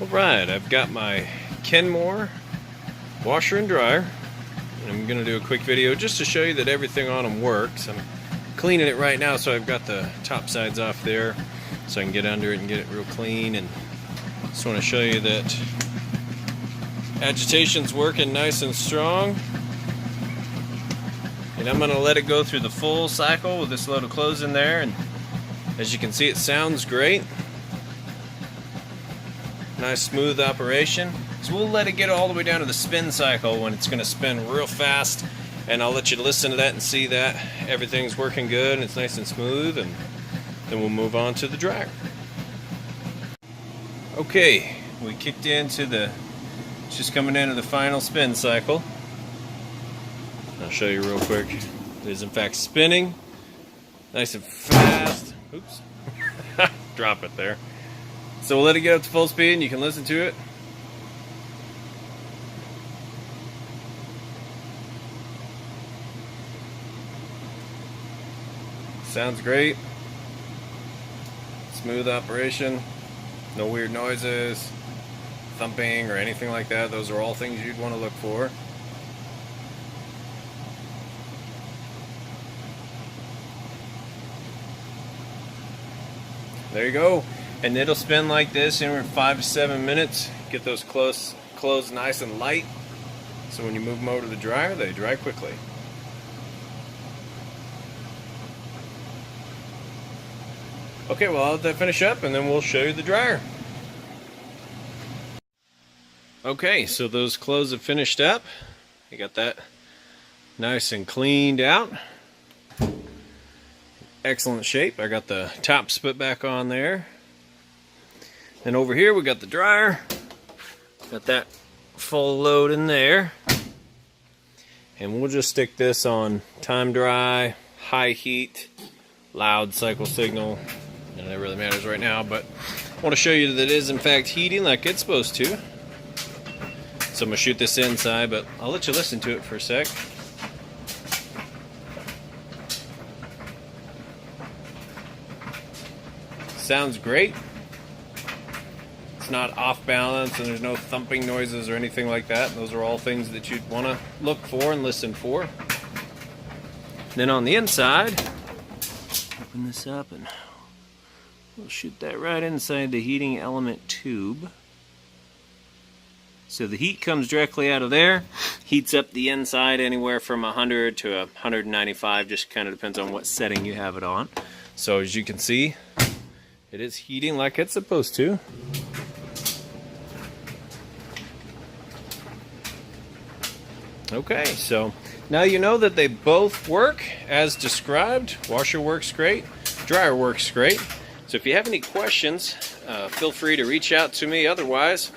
Alright, I've got my Kenmore washer and dryer. And I'm going to do a quick video just to show you that everything on them works. I'm cleaning it right now, so I've got the top sides off there so I can get under it and get it real clean. And just want to show you that agitation's working nice and strong. And I'm going to let it go through the full cycle with this load of clothes in there. And as you can see, it sounds great. Nice smooth operation. So we'll let it get all the way down to the spin cycle when it's going to spin real fast, and I'll let you listen to that and see that everything's working good and it's nice and smooth, and then we'll move on to the dryer. Okay, we kicked into it's just coming into the final spin cycle. I'll show you real quick. It is in fact spinning nice and fast. Oops. Drop it there. So we'll let it get up to full speed and you can listen to it. Sounds great. Smooth operation. No weird noises, thumping or anything like that. Those are all things you'd want to look for. There you go. And it'll spin like this in 5 to 7 minutes. Get those clothes nice and light, so when you move them over to the dryer, they dry quickly. Okay, well, I'll let that finish up and then we'll show you the dryer. Okay, so those clothes have finished up. You got that nice and cleaned out. Excellent shape. I got the tops put back on there. And over here we got the dryer. Got that full load in there. And we'll just stick this on time dry, high heat, loud cycle signal. And that really matters right now, but I want to show you that it is in fact heating like it's supposed to. So I'm going to shoot this inside, but I'll let you listen to it for a sec. Sounds great. It's not off balance and there's no thumping noises or anything like that. Those are all things that you'd want to look for and listen for. Then on the inside, open this up and we'll shoot that right inside the heating element tube. So the heat comes directly out of there, heats up the inside anywhere from 100 to 195, just kind of depends on what setting you have it on. So as you can see, it is heating like it's supposed to. Okay, so now you know that they both work as described. Washer works great, dryer works great. So if you have any questions, feel free to reach out to me. Otherwise,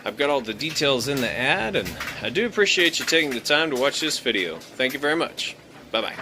I've got all the details in the ad, and I do appreciate you taking the time to watch this video. Thank you very much. Bye-bye.